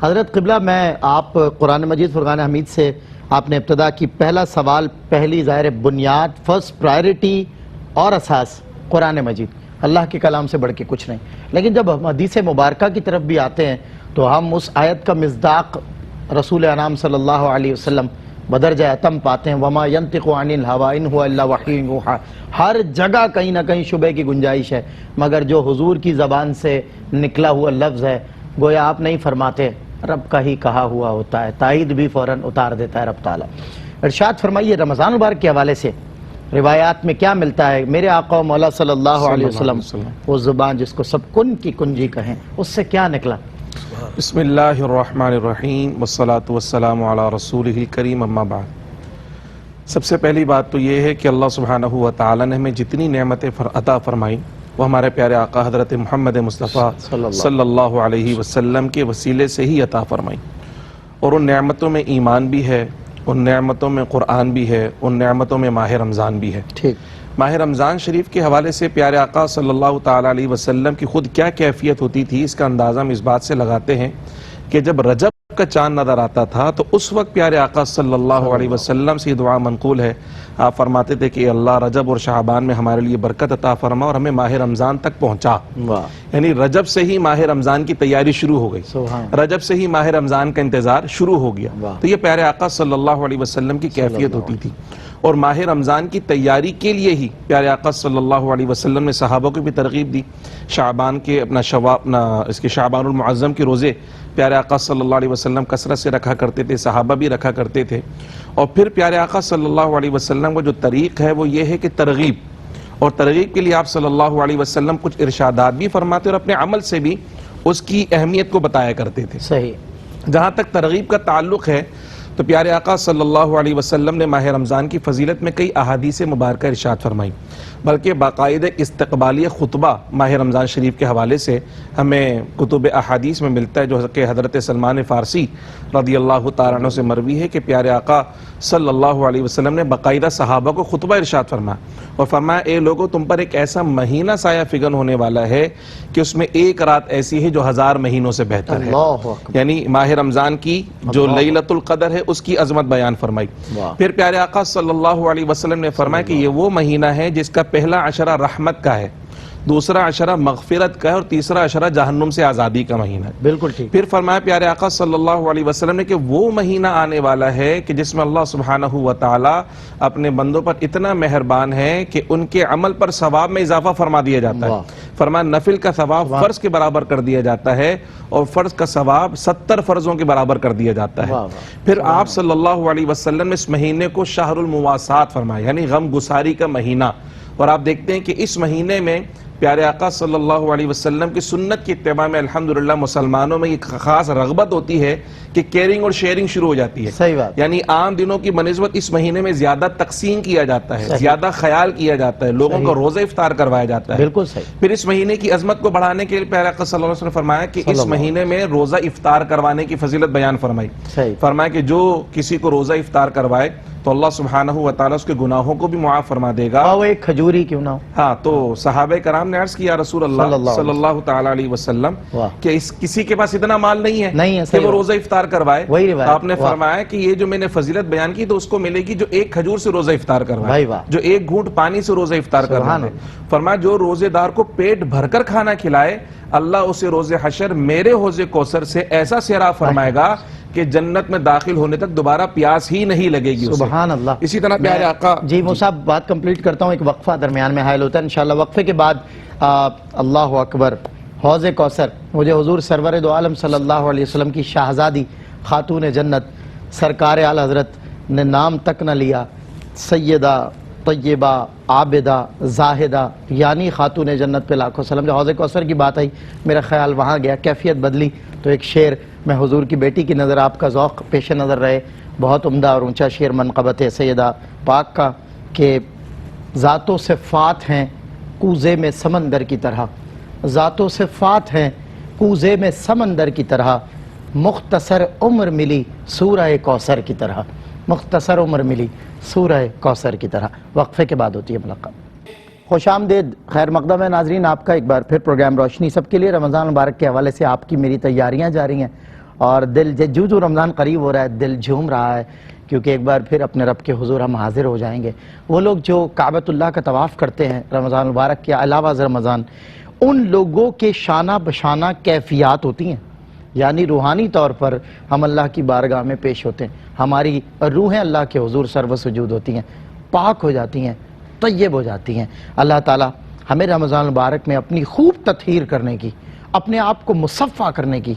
حضرت قبلہ، میں آپ قرآن مجید فرقان حمید سے آپ نے ابتدا کی، پہلا سوال، پہلی ظاہر بنیاد، فرسٹ پرائرٹی اور اساس قرآن مجید، اللہ کے کلام سے بڑھ کے کچھ نہیں. لیکن جب ہم حدیث مبارکہ کی طرف بھی آتے ہیں تو ہم اس آیت کا مصداق رسول انعام صلی اللہ علیہ وسلم بدرجہ اتم پاتے ہیں. وما ينطق عن الهوى ان هو الا وحی یوحی. ہر جگہ کہیں نہ کہیں شبہ کی گنجائش ہے، مگر جو حضور کی زبان سے نکلا ہوا لفظ ہے گویا آپ نہیں فرماتے، رب کا ہی کہا ہوا ہوتا ہے. تائید بھی فوراً اتار دیتا ہے رب تعالیٰ. ارشاد فرمائیے رمضان مبارک کے حوالے سے روایات میں کیا ملتا ہے؟ میرے آقا و مولا صلی اللہ علیہ وسلم وہ زبان جس کو سب کن کی کنجی کہیں، اس سے کیا نکلا؟ بسم اللہ الرحمن الرحیم والصلاة والسلام علی رسولہ الکریم، اما بعد. سب سے پہلی بات تو یہ ہے کہ اللہ سبحانہ و تعالی نے ہمیں جتنی نعمتیں عطا فرمائیں وہ ہمارے پیارے آقا حضرت محمد مصطفیٰ صلی اللہ علیہ وسلم کے وسیلے سے ہی عطا فرمائیں. اور ان نعمتوں میں ایمان بھی ہے، ان نعمتوں میں قرآن بھی ہے، ان نعمتوں میں ماہ رمضان بھی ہے. ٹھیک. ماہ رمضان شریف کے حوالے سے پیارے آقا صلی اللہ تعالی علیہ وسلم کی خود کیا کیفیت ہوتی تھی، اس کا اندازہ ہم اس بات سے لگاتے ہیں کہ جب رجب کا چاند نظر آتا تھا تو اس وقت پیارے آقا صلی اللہ علیہ وسلم سے دعا منقول ہے. آپ فرماتے تھے کہ اللہ رجب اور شعبان میں ہمارے لیے برکت عطا فرما اور ہمیں ماہ رمضان تک پہنچا. یعنی رجب سے ہی ماہ رمضان کی تیاری شروع ہو گئی، رجب سے ہی ماہ رمضان کا انتظار شروع ہو گیا. تو یہ پیارے آقا صلی اللہ علیہ وسلم کی کیفیت ہوتی تھی. اور ماہ رمضان کی تیاری کے لیے ہی پیارے آقا صلی اللہ علیہ وسلم نے صحابہ کو بھی ترغیب دی. شعبان کے اس کے شعبان المعظم کے روزے پیارے آقا صلی اللہ علیہ وسلم کثرت سے رکھا کرتے تھے، صحابہ بھی رکھا کرتے تھے. اور پھر پیارے آقا صلی اللہ علیہ وسلم کا جو طریق ہے وہ یہ ہے کہ ترغیب، اور ترغیب کے لیے آپ صلی اللہ علیہ وسلم کچھ ارشادات بھی فرماتے اور اپنے عمل سے بھی اس کی اہمیت کو بتایا کرتے تھے. صحیح. جہاں تک ترغیب کا تعلق ہے تو پیارے آقا صلی اللہ علیہ وسلم نے ماہ رمضان کی فضیلت میں کئی احادیث مبارکہ ارشاد فرمائی، بلکہ باقاعدہ استقبالیہ خطبہ ماہ رمضان شریف کے حوالے سے ہمیں کتب احادیث میں ملتا ہے، جو کہ حضرت سلمان فارسی رضی اللہ تعالیٰ عنہ سے مروی ہے کہ پیارے آقا صلی اللہ علیہ وسلم نے باقاعدہ صحابہ کو خطبہ ارشاد فرمایا اور فرمایا اے لوگو تم پر ایک ایسا مہینہ سایہ فگن ہونے والا ہے کہ اس میں ایک رات ایسی ہے جو 1000 مہینوں سے بہتر ہے. یعنی ماہ رمضان کی جو لیلۃ القدر ہے اس کی عظمت بیان فرمائی. پھر پیارے آقا صلی اللہ علیہ وسلم نے فرمایا کہ یہ وہ مہینہ ہے جس کا پہلا عشرہ رحمت کا ہے، دوسرا عشرہ مغفرت کا ہے اور تیسرا عشرہ جہنم سے آزادی کا مہینہ ہے. بالکل ٹھیک. پھر فرمایا پیارے آقا صلی اللہ علیہ وسلم نے کہ وہ مہینہ آنے والا ہے کہ جس میں اللہ سبحانہ و تعالی اپنے بندوں پر اتنا مہربان ہے کہ ان کے عمل پر ثواب میں اضافہ فرما دیا جاتا ہے. فرمایا نفل کا ثواب فرض کے برابر کر دیا جاتا ہے اور فرض کا ثواب 70 فرضوں کے برابر کر دیا جاتا ہے. پھر آپ صلی اللہ علیہ وسلم نے اس مہینے کو شہر المواسات فرمایا، یعنی غم گساری کا مہینہ. اور آپ دیکھتے ہیں کہ اس مہینے میں پیارے آقا صلی اللہ علیہ وسلم کی سنت کی اتباع میں الحمدللہ مسلمانوں میں ایک خاص رغبت ہوتی ہے کہ کیئرنگ اور شیئرنگ شروع ہو جاتی ہے. صحیح بات. یعنی عام دنوں کی بنسبت اس مہینے میں زیادہ تقسیم کیا جاتا ہے، زیادہ خیال کیا جاتا ہے، لوگوں کو روزہ افطار کروایا جاتا ہے. بالکل صحیح. پھر اس مہینے کی عظمت کو بڑھانے کے لیے پیارے آقا صلی اللہ علیہ وسلم نے فرمایا کہ اس مہینے میں روزہ افطار کروانے کی فضیلت بیان فرمائی. فرمایا کہ جو کسی کو روزہ افطار کروائے تو اللہ سبحانہ و تعالیٰ اس کے گناہوں کو بھی معاف فرما دے گا. وہ ایک کھجوری کیوں نہ ہو. ہاں، تو صحابہ کرام نے عرض کیا رسول اللہ صلی اللہ تعالیٰ علیہ وسلم کہ کسی کے پاس اتنا مال نہیں ہے کہ وہ روزہ افطار کروائے. آپ نے فرمایا کہ یہ جو میں نے فضیلت بیان کی تو اس کو ملے گی جو ایک کھجور سے روزہ افطار کروائے، جو ایک گھونٹ پانی سے روزہ افطار کروائے. فرمایا جو روزے دار کو پیٹ بھر کر کھانا کھلائے اللہ اسے روز حشر میرے حوض کوثر سے ایسا سیراب فرمائے گا کہ جنت میں داخل ہونے تک دوبارہ پیاس ہی نہیں لگے گی. سبحان اللہ. اسی طرح پیارے آقا جی صاحب بات کمپلیٹ کرتا ہوں، ایک وقفہ درمیان میں حائل ہوتا ہے انشاءاللہ. وقفے کے بعد اللہ اکبر، حوض کوثر مجھے حضور سرور دو عالم صلی اللہ علیہ وسلم کی شہزادی خاتون جنت سرکار اعلی حضرت نے نام تک نہ لیا، سیدہ طیبہ عابدہ زاہدہ یعنی خاتون جنت پہ لاکھوں سلام. جب حوض کوثر کی بات آئی میرا خیال وہاں گیا، کیفیت بدلی تو ایک شعر میں حضور کی بیٹی کی نظر آپ کا ذوق پیش نظر رہے. بہت عمدہ اور اونچا شعر منقبت ہے سیدہ پاک کا کہ ذات و صفات ہیں کوزے میں سمندر کی طرح، ذات و صفات ہیں کوزے میں سمندر کی طرح، مختصر عمر ملی سورہ کوثر کی طرح، مختصر عمر ملی سورہ کوثر کی طرح. وقفے کے بعد ہوتی ہے ملاقات. خوش آمدید، خیر مقدم ہے ناظرین آپ کا ایک بار پھر پروگرام روشنی سب کے لیے. رمضان مبارک کے حوالے سے آپ کی میری تیاریاں جاری ہیں اور دل جو جو رمضان قریب ہو رہا ہے دل جھوم رہا ہے، کیونکہ ایک بار پھر اپنے رب کے حضور ہم حاضر ہو جائیں گے۔ وہ لوگ جو کعبۃ اللہ کا طواف کرتے ہیں رمضان مبارک کے علاوہ رمضان، ان لوگوں کے شانہ بشانہ کیفیات ہوتی ہیں، یعنی روحانی طور پر ہم اللہ کی بارگاہ میں پیش ہوتے ہیں، ہماری روحیں اللہ کے حضور سرو سجود ہوتی ہیں، پاک ہو جاتی ہیں، طیب ہو جاتی ہیں۔ اللہ تعالی ہمیں رمضان مبارک میں اپنی خوب تطہیر کرنے کی، اپنے آپ کو مصفہ کرنے کی،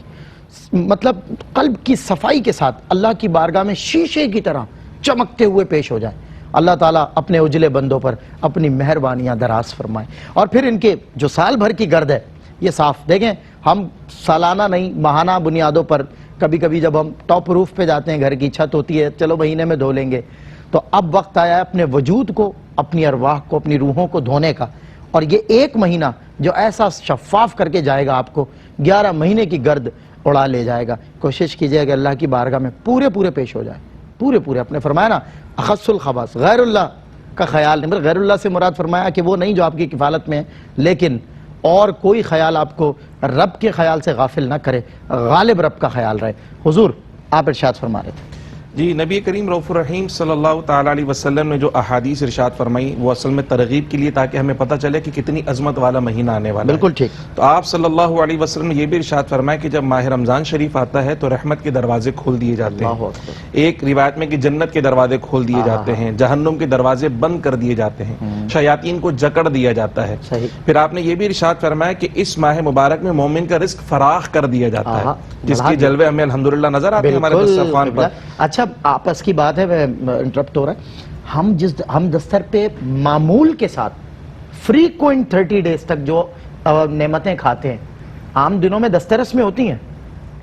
مطلب قلب کی صفائی کے ساتھ اللہ کی بارگاہ میں شیشے کی طرح چمکتے ہوئے پیش ہو جائیں۔ اللہ تعالیٰ اپنے اجلے بندوں پر اپنی مہربانیاں دراز فرمائیں، اور پھر ان کے جو سال بھر کی گرد ہے یہ صاف دیکھیں۔ ہم سالانہ نہیں، ماہانہ بنیادوں پر کبھی کبھی جب ہم ٹاپ روف پہ جاتے ہیں، گھر کی چھت ہوتی ہے، چلو مہینے میں دھو لیں گے، تو اب وقت آیا ہے اپنے وجود کو، اپنی ارواح کو، اپنی روحوں کو دھونے کا۔ اور یہ ایک مہینہ جو ایسا شفاف کر کے جائے گا، آپ کو 11 مہینے کی گرد اڑا لے جائے گا۔ کوشش کیجئے کہ اللہ کی بارگاہ میں پورے پیش ہو جائے، پورے اپنے فرمایا نا اخص الخباث، غیر اللہ کا خیال نہیں، غیر اللہ سے مراد فرمایا کہ وہ نہیں جو آپ کی کفالت میں ہے، لیکن اور کوئی خیال آپ کو رب کے خیال سے غافل نہ کرے، غالب رب کا خیال رہے۔ حضور آپ ارشاد فرما رہے تھے۔ جی، نبی کریم رؤوف الرحیم صلی اللہ تعالیٰ علیہ وسلم نے جو احادیث ارشاد فرمائی وہ اصل میں ترغیب کے لیے، تاکہ ہمیں پتہ چلے کہ کتنی عظمت والا مہینہ آنے والا ہے۔ بالکل ٹھیک۔ تو آپ صلی اللہ علیہ وسلم نے یہ بھی ارشاد فرمایا کہ جب ماہ رمضان شریف آتا ہے تو رحمت کے دروازے کھول دیے جاتے اللہ ہیں۔ اکبر۔ ایک روایت میں کہ جنت کے دروازے کھول دیے جاتے ہیں، جہنم کے دروازے بند کر دیے جاتے ہیں، شیاطین کو جکڑ دیا جاتا ہے۔ صحیح۔ پھر آپ نے یہ بھی ارشاد فرمایا کہ اس ماہ مبارک میں مومن کا رزق فراخ کر دیا جاتا ہے، جس کی جلوے ہمیں الحمدللہ نظر آتے ہیں ہمارے دسترخوان پر۔ اچھا آپس کی بات ہے، انٹرپٹ ہو رہا ہے، ہم دستر پہ معمول کے ساتھ فریکوینٹ 30 ڈیز تک جو نعمتیں کھاتے ہیں، عام دنوں میں دسترس میں ہوتی ہیں،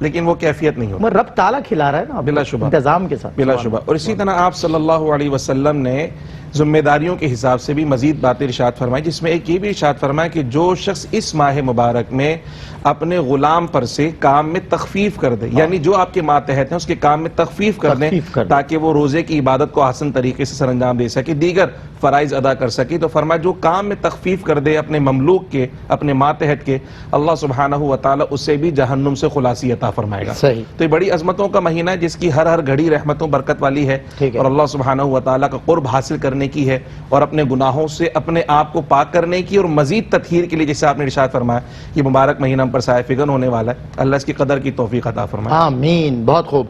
لیکن وہ کیفیت نہیں ہوتی، رب تعالیٰ کھلا رہا ہے نا بلا شبہ، انتظام کے ساتھ، بلا شبہ۔ اور اسی طرح آپ صلی اللہ علیہ وسلم نے ذمہ داریوں کے حساب سے بھی مزید باتیں ارشاد فرمائی، جس میں ایک یہ بھی ارشاد فرمایا کہ جو شخص اس ماہ مبارک میں اپنے غلام پر سے کام میں تخفیف کر دے، یعنی جو آپ کے ماتحت ہیں اس کے کام میں تخفیف کر دیں تاکہ وہ روزے کی عبادت کو آسان طریقے سے سر انجام دے سکے، دیگر فرائض ادا کر سکے، تو فرمایا جو کام میں تخفیف کر دے اپنے مملوک کے، اپنے ماتحت کے، اللہ سبحانہ و تعالی اسے بھی جہنم سے خلاصی عطا فرمائے گا۔ صحیح۔ تو یہ بڑی عظمتوں کا مہینہ ہے جس کی ہر گھڑی رحمتوں برکت والی ہے، اور اللہ سبحانہ و تعالی کا قرب حاصل کرنے کی ہے، اور اپنے گناہوں سے اپنے آپ کو پاک کرنے کی اور مزید تطہیر کے لیے، جیسے آپ نے ارشاد فرمایا یہ مبارک مہینہ ہم پر سایہ فگن ہونے والا ہے۔ اللہ اس کی قدر کی توفیق عطا فرمائے۔ آمین۔ بہت خوب۔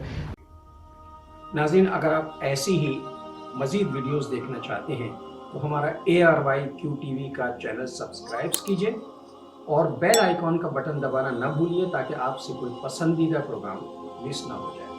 ناظرین، اگر آپ ایسی ہی مزید ویڈیوز دیکھنا چاہتے ہیں تو ہمارا ARYQTV کا چینل سبسکرائب کیجئے اور بیل آئیکن کا بٹن دبانا نہ بھولیے، تاکہ آپ سے کوئی پسندیدہ پروگرام مس نہ ہو جائے۔